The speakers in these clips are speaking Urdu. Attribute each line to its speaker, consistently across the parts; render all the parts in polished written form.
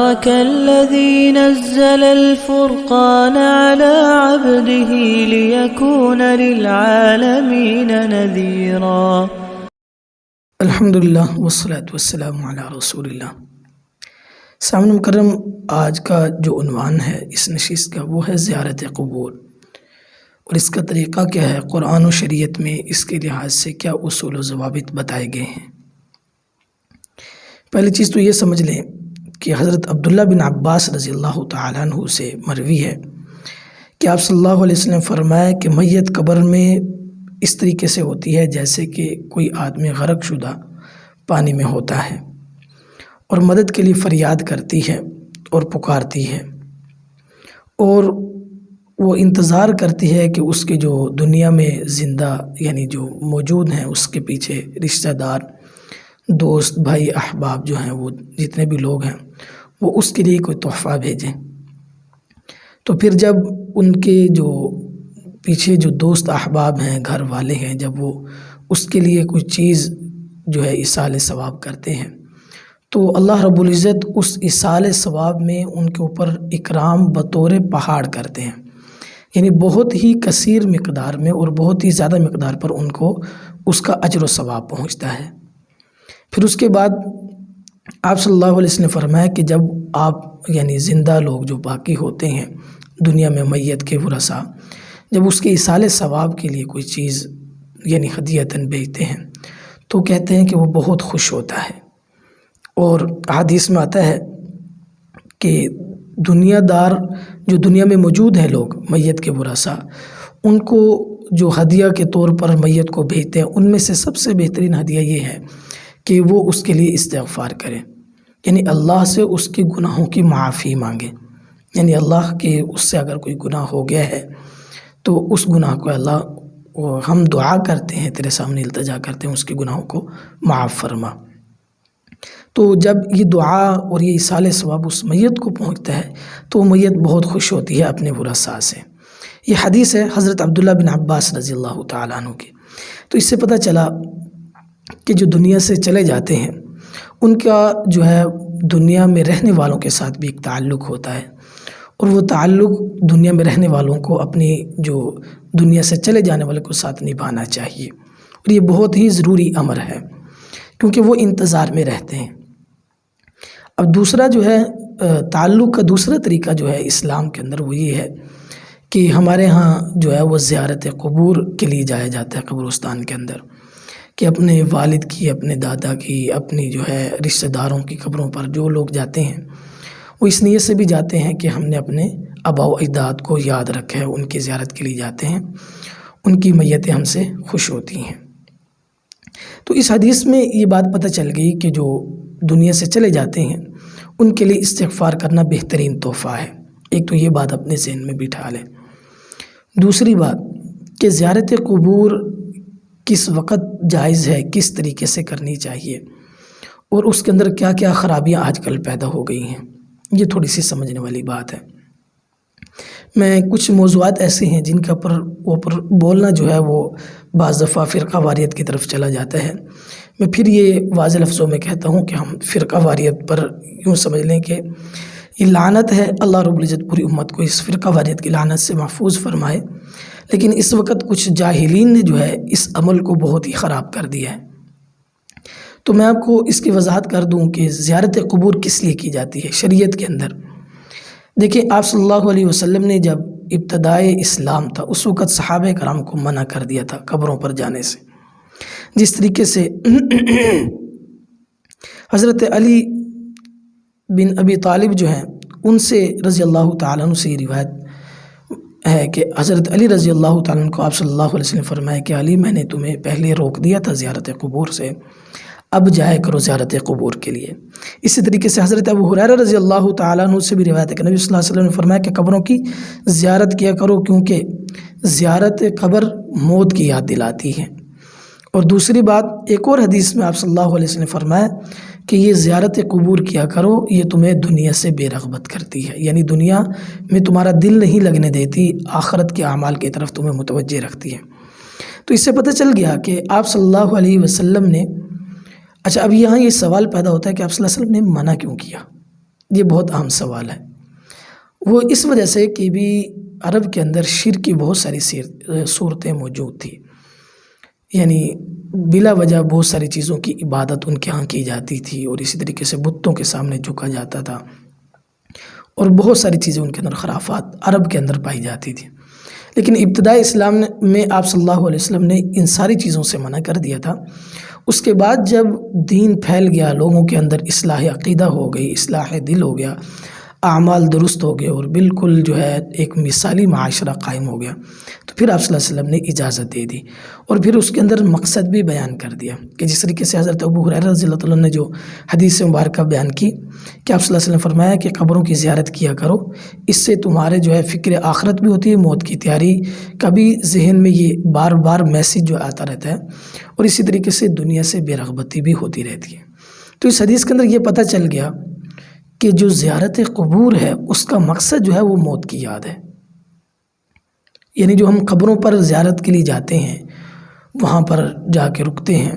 Speaker 1: تبارك الذي نزل الفرقان على عبده ليكون للعالمين نذيرا۔
Speaker 2: الحمدللہ والصلاة والسلام علی رسول اللہ۔ سامعین مکرم، آج کا جو عنوان ہے اس نشست کا وہ ہے زیارت قبور، اور اس کا طریقہ کیا ہے، قرآن و شریعت میں اس کے لحاظ سے کیا اصول و ضوابط بتائے گئے ہیں۔ پہلی چیز تو یہ سمجھ لیں کہ حضرت عبداللہ بن عباس رضی اللہ تعالیٰ عنہ سے مروی ہے کہ آپ صلی اللہ علیہ وسلم فرمایا کہ میت قبر میں اس طریقے سے ہوتی ہے جیسے کہ کوئی آدمی غرق شدہ پانی میں ہوتا ہے اور مدد کے لیے فریاد کرتی ہے اور پکارتی ہے، اور وہ انتظار کرتی ہے کہ اس کے جو دنیا میں زندہ یعنی جو موجود ہیں اس کے پیچھے رشتہ دار، دوست، بھائی، احباب جو ہیں، وہ جتنے بھی لوگ ہیں، وہ اس کے لیے کوئی تحفہ بھیجیں۔ تو پھر جب ان کے جو پیچھے جو دوست احباب ہیں، گھر والے ہیں، جب وہ اس کے لیے کوئی چیز جو ہے ایصال ثواب کرتے ہیں تو اللہ رب العزت اس ایصال ثواب میں ان کے اوپر اکرام بطور پہاڑ کرتے ہیں، یعنی بہت ہی کثیر مقدار میں اور بہت ہی زیادہ مقدار پر ان کو اس کا اجر و ثواب پہنچتا ہے۔ پھر اس کے بعد آپ صلی اللہ علیہ وسلم نے فرمایا کہ جب آپ یعنی زندہ لوگ جو باقی ہوتے ہیں دنیا میں، میت کے ورثاء، جب اس کے ایصال ثواب کے لیے کوئی چیز یعنی ہدیتاً بھیجتے ہیں تو کہتے ہیں کہ وہ بہت خوش ہوتا ہے، اور حدیث میں آتا ہے کہ دنیا دار جو دنیا میں موجود ہیں لوگ، میت کے ورثاء، ان کو جو ہدیہ کے طور پر میت کو بھیجتے ہیں ان میں سے سب سے بہترین ہدیہ یہ ہے کہ وہ اس کے لیے استغفار کریں، یعنی اللہ سے اس کے گناہوں کی معافی مانگیں، یعنی اللہ کے اس سے اگر کوئی گناہ ہو گیا ہے تو اس گناہ کو اللہ، ہم دعا کرتے ہیں تیرے سامنے التجا کرتے ہیں اس کے گناہوں کو معاف فرما۔ تو جب یہ دعا اور یہ ایصال ثواب اس میت کو پہنچتا ہے تو وہ میت بہت خوش ہوتی ہے اپنے ورثاء سے۔ یہ حدیث ہے حضرت عبداللہ بن عباس رضی اللہ تعالیٰ عنہ کی۔ تو اس سے پتہ چلا کہ جو دنیا سے چلے جاتے ہیں ان کا جو ہے دنیا میں رہنے والوں کے ساتھ بھی ایک تعلق ہوتا ہے، اور وہ تعلق دنیا میں رہنے والوں کو اپنی جو دنیا سے چلے جانے والے کو ساتھ نبھانا چاہیے، اور یہ بہت ہی ضروری امر ہے کیونکہ وہ انتظار میں رہتے ہیں۔ اب دوسرا جو ہے تعلق کا دوسرا طریقہ جو ہے اسلام کے اندر وہ یہ ہے کہ ہمارے ہاں جو ہے وہ زیارت قبور کے لیے جایا جاتا ہے قبرستان کے اندر، کہ اپنے والد کی، اپنے دادا کی، اپنی جو ہے رشتہ داروں کی قبروں پر جو لوگ جاتے ہیں وہ اس نیت سے بھی جاتے ہیں کہ ہم نے اپنے آباء و اجداد کو یاد رکھا ہے، ان کی زیارت کے لیے جاتے ہیں، ان کی میتیں ہم سے خوش ہوتی ہیں۔ تو اس حدیث میں یہ بات پتہ چل گئی کہ جو دنیا سے چلے جاتے ہیں ان کے لیے استغفار کرنا بہترین تحفہ ہے۔ ایک تو یہ بات اپنے ذہن میں بٹھا لیں۔ دوسری بات کہ زیارت قبور کس وقت جائز ہے، کس طریقے سے کرنی چاہیے، اور اس کے اندر کیا کیا خرابیاں آج کل پیدا ہو گئی ہیں، یہ تھوڑی سی سمجھنے والی بات ہے۔ میں کچھ موضوعات ایسے ہیں جن کے اوپر بولنا جو ہے وہ بعض دفعہ فرقہ واریت کی طرف چلا جاتا ہے۔ میں پھر یہ واضح لفظوں میں کہتا ہوں کہ ہم فرقہ واریت پر یوں سمجھ لیں کہ یہ لعنت ہے، اللہ رب العزت پوری امت کو اس فرقہ واریت کی لعنت سے محفوظ فرمائے، لیکن اس وقت کچھ جاہلین نے جو ہے اس عمل کو بہت ہی خراب کر دیا ہے۔ تو میں آپ کو اس کی وضاحت کر دوں کہ زیارت قبور کس لیے کی جاتی ہے شریعت کے اندر۔ دیکھیں، آپ صلی اللہ علیہ وسلم نے جب ابتدائے اسلام تھا اس وقت صحابہ کرام کو منع کر دیا تھا قبروں پر جانے سے، جس طریقے سے حضرت علی بن ابی طالب جو ہیں ان سے رضی اللہ تعالیٰ عنہ سے یہ روایت ہے کہ حضرت علی رضی اللہ تعالیٰ عنہ کو آپ صلی اللہ علیہ وسلم فرمایا کہ علی، میں نے تمہیں پہلے روک دیا تھا زیارت قبور سے، اب جایا کرو زیارت قبور کے لیے۔ اسی طریقے سے حضرت ابو ہریرہ رضی اللہ تعالیٰ عنہ سے بھی روایت ہے کہ نبی صلی اللہ علیہ وسلم نے فرمایا کہ قبروں کی زیارت کیا کرو، کیونکہ زیارت قبر موت کی یاد دلاتی ہے۔ اور دوسری بات، ایک اور حدیث میں آپ صلی اللہ علیہ وسلم نے فرمایا کہ یہ زیارت قبور کیا کرو، یہ تمہیں دنیا سے بے رغبت کرتی ہے، یعنی دنیا میں تمہارا دل نہیں لگنے دیتی، آخرت کے اعمال کی طرف تمہیں متوجہ رکھتی ہے۔ تو اس سے پتہ چل گیا کہ آپ صلی اللہ علیہ وسلم نے، اچھا اب یہاں یہ سوال پیدا ہوتا ہے کہ آپ صلی اللہ علیہ وسلم نے منع کیوں کیا؟ یہ بہت اہم سوال ہے۔ وہ اس وجہ سے کہ بھی عرب کے اندر شرک کی بہت ساری صورتیں موجود تھیں، یعنی بلا وجہ بہت ساری چیزوں کی عبادت ان کے ہاں کی جاتی تھی، اور اسی طریقے سے بتوں کے سامنے جھکا جاتا تھا، اور بہت ساری چیزیں ان کے اندر خرافات عرب کے اندر پائی جاتی تھی۔ لیکن ابتدائی اسلام میں آپ صلی اللہ علیہ وسلم نے ان ساری چیزوں سے منع کر دیا تھا۔ اس کے بعد جب دین پھیل گیا، لوگوں کے اندر اصلاح عقیدہ ہو گئی، اصلاح دل ہو گیا، اعمال درست ہو گئے، اور بالکل جو ہے ایک مثالی معاشرہ قائم ہو گیا، تو پھر آپ صلی اللہ علیہ وسلم نے اجازت دے دی، اور پھر اس کے اندر مقصد بھی بیان کر دیا کہ جس طریقے سے حضرت ابو ہریرہ رضی اللہ عنہ نے جو حدیث مبارکہ بیان کی کہ آپ صلی اللہ علیہ وسلم نے فرمایا کہ قبروں کی زیارت کیا کرو، اس سے تمہارے جو ہے فکر آخرت بھی ہوتی ہے، موت کی تیاری کا بھی ذہن میں یہ بار بار میسیج جو آتا رہتا ہے، اور اسی طریقے سے دنیا سے بے رغبتی بھی ہوتی رہتی ہے۔ تو اس حدیث کے اندر یہ پتہ چل گیا کہ جو زیارت قبور ہے اس کا مقصد جو ہے وہ موت کی یاد ہے، یعنی جو ہم قبروں پر زیارت کے لیے جاتے ہیں، وہاں پر جا کے رکتے ہیں،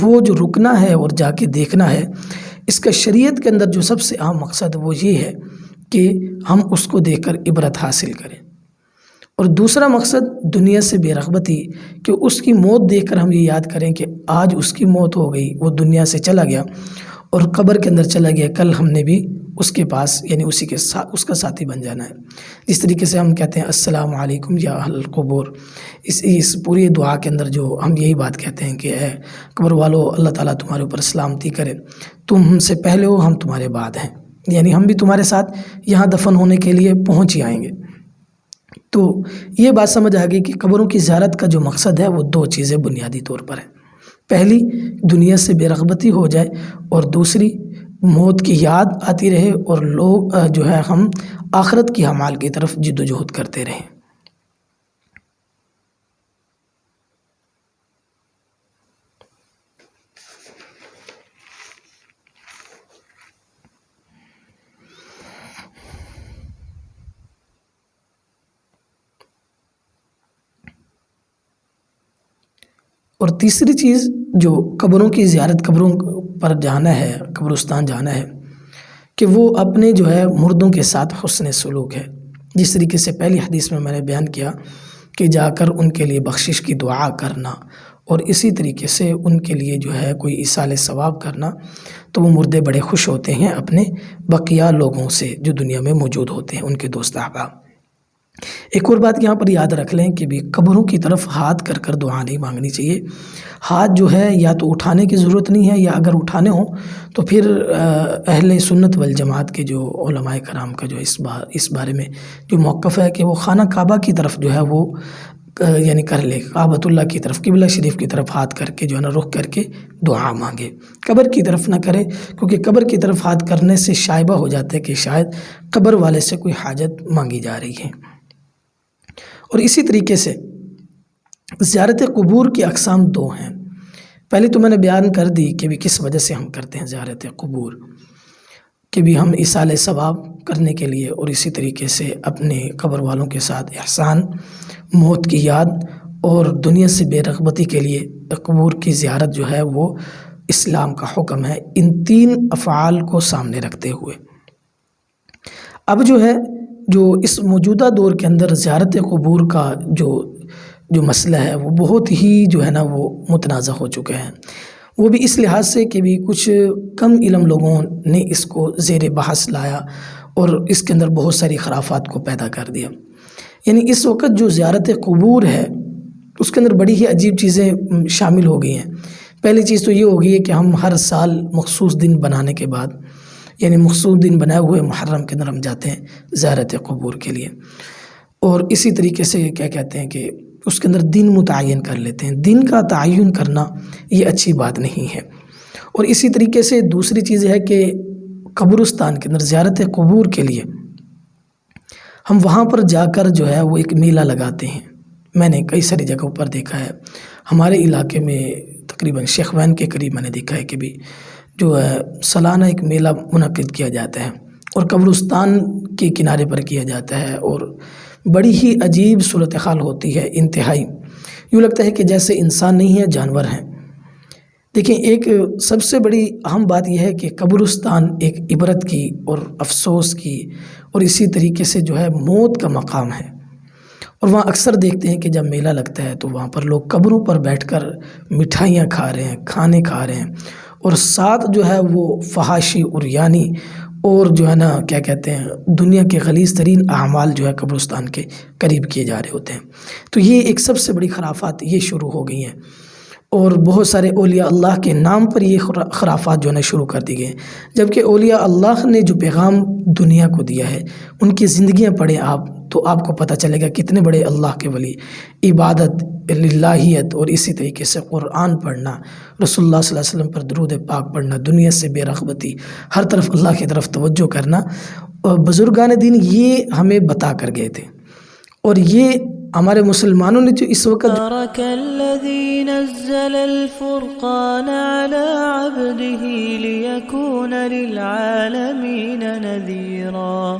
Speaker 2: وہ جو رکنا ہے اور جا کے دیکھنا ہے، اس کا شریعت کے اندر جو سب سے اہم مقصد وہ یہ ہے کہ ہم اس کو دیکھ کر عبرت حاصل کریں، اور دوسرا مقصد دنیا سے بے رغبتی، کہ اس کی موت دیکھ کر ہم یہ یاد کریں کہ آج اس کی موت ہو گئی، وہ دنیا سے چلا گیا اور قبر کے اندر چلا گیا، کل ہم نے بھی اس کے پاس یعنی اسی کے ساتھ اس کا ساتھی بن جانا ہے۔ جس طریقے سے ہم کہتے ہیں السلام علیکم یا اہل القبور، اس پوری دعا کے اندر جو ہم یہی بات کہتے ہیں کہ اے قبر والو، اللہ تعالیٰ تمہارے اوپر سلامتی کرے، تم ہم سے پہلے ہو، ہم تمہارے بعد ہیں، یعنی ہم بھی تمہارے ساتھ یہاں دفن ہونے کے لیے پہنچ ہی آئیں گے۔ تو یہ بات سمجھ آ گئی کہ قبروں کی زیارت کا جو مقصد ہے وہ دو چیزیں بنیادی طور پر ہیں، پہلی دنیا سے بے رغبتی ہو جائے، اور دوسری موت کی یاد آتی رہے، اور لوگ جو ہے ہم آخرت کی اعمال کی طرف جد و جہد کرتے رہیں۔ اور تیسری چیز جو قبروں کی زیارت، قبروں پر جانا ہے، قبرستان جانا ہے، کہ وہ اپنے جو ہے مردوں کے ساتھ حسن سلوک ہے، جس طریقے سے پہلی حدیث میں نے بیان کیا کہ جا کر ان کے لیے بخشش کی دعا کرنا، اور اسی طریقے سے ان کے لیے جو ہے کوئی ایصال ثواب کرنا، تو وہ مردے بڑے خوش ہوتے ہیں اپنے بقیہ لوگوں سے جو دنیا میں موجود ہوتے ہیں، ان کے دوست احباب۔ ایک اور بات یہاں پر یاد رکھ لیں کہ بھی قبروں کی طرف ہاتھ کر کر دعا نہیں مانگنی چاہیے۔ ہاتھ جو ہے یا تو اٹھانے کی ضرورت نہیں ہے، یا اگر اٹھانے ہوں تو پھر اہل سنت والجماعت کے جو علماء کرام کا جو اس بارے میں جو موقف ہے کہ وہ خانہ کعبہ کی طرف جو ہے وہ یعنی کر لے، کعبۃ اللہ کی طرف، قبلہ شریف کی طرف ہاتھ کر کے جو ہے نا رخ کر کے دعا مانگے، قبر کی طرف نہ کرے، کیونکہ قبر کی طرف ہاتھ کرنے سے شائبہ ہو جاتا ہے کہ شاید قبر والے سے کوئی حاجت مانگی جا رہی ہے۔ اور اسی طریقے سے زیارت قبور کی اقسام دو ہیں۔ پہلے تو میں نے بیان کر دی کہ بھی کس وجہ سے ہم کرتے ہیں زیارت قبور، کہ بھی ہم ایصال ثواب کرنے کے لیے، اور اسی طریقے سے اپنے قبر والوں کے ساتھ احسان، موت کی یاد، اور دنیا سے بے رغبتی کے لیے قبور کی زیارت جو ہے وہ اسلام کا حکم ہے، ان تین افعال کو سامنے رکھتے ہوئے۔ اب جو ہے جو اس موجودہ دور کے اندر زیارت قبور کا جو مسئلہ ہے وہ بہت ہی جو ہے نا وہ متنازع ہو چکے ہیں، وہ بھی اس لحاظ سے کہ بھی کچھ کم علم لوگوں نے اس کو زیر بحث لایا اور اس کے اندر بہت ساری خرافات کو پیدا کر دیا۔ یعنی اس وقت جو زیارت قبور ہے اس کے اندر بڑی ہی عجیب چیزیں شامل ہو گئی ہیں۔ پہلی چیز تو یہ ہو گئی ہے کہ ہم ہر سال مخصوص دن بنانے کے بعد، یعنی مخصوص دن بنائے ہوئے محرم کے اندر ہم جاتے ہیں زیارت قبور کے لیے، اور اسی طریقے سے کیا کہتے ہیں کہ اس کے اندر دن متعین کر لیتے ہیں۔ دن کا تعین کرنا یہ اچھی بات نہیں ہے۔ اور اسی طریقے سے دوسری چیز ہے کہ قبرستان کے اندر زیارت قبور کے لیے ہم وہاں پر جا کر جو ہے وہ ایک میلہ لگاتے ہیں۔ میں نے کئی ساری جگہوں پر دیکھا ہے، ہمارے علاقے میں تقریباً شیخ وین کے قریب میں نے دیکھا ہے کہ بھی جو ہے سالانہ ایک میلہ منعقد کیا جاتا ہے، اور قبرستان کے کنارے پر کیا جاتا ہے، اور بڑی ہی عجیب صورتحال ہوتی ہے، انتہائی یوں لگتا ہے کہ جیسے انسان نہیں ہے، جانور ہیں۔ دیکھیں ایک سب سے بڑی اہم بات یہ ہے کہ قبرستان ایک عبرت کی اور افسوس کی اور اسی طریقے سے جو ہے موت کا مقام ہے، اور وہاں اکثر دیکھتے ہیں کہ جب میلہ لگتا ہے تو وہاں پر لوگ قبروں پر بیٹھ کر مٹھائیاں کھا رہے ہیں، کھانے کھا رہے ہیں، اور ساتھ جو ہے وہ فحاشی عریانی اور جو ہے نا کیا کہتے ہیں دنیا کے غلیظ ترین اعمال جو ہے قبرستان کے قریب کیے جا رہے ہوتے ہیں۔ تو یہ ایک سب سے بڑی خرافات یہ شروع ہو گئی ہیں، اور بہت سارے اولیاء اللہ کے نام پر یہ خرافات جو ہے نا شروع کر دی گئے ہیں، جبکہ اولیاء اللہ نے جو پیغام دنیا کو دیا ہے ان کی زندگیاں پڑھیں آپ تو آپ کو پتہ چلے گا کتنے بڑے اللہ کے ولی، عبادت، للہیت، اور اسی طریقے سے قرآن پڑھنا، رسول اللہ صلی اللہ علیہ وسلم پر درود پاک پڑھنا، دنیا سے بے رغبتی، ہر طرف اللہ کی طرف توجہ کرنا، اور بزرگان دین یہ ہمیں بتا کر گئے تھے، اور یہ ہمارے مسلمانوں نے جو اس وقت
Speaker 1: تبارك الذي نزل الفرقان على عبده ليكون للعالمين نذيرا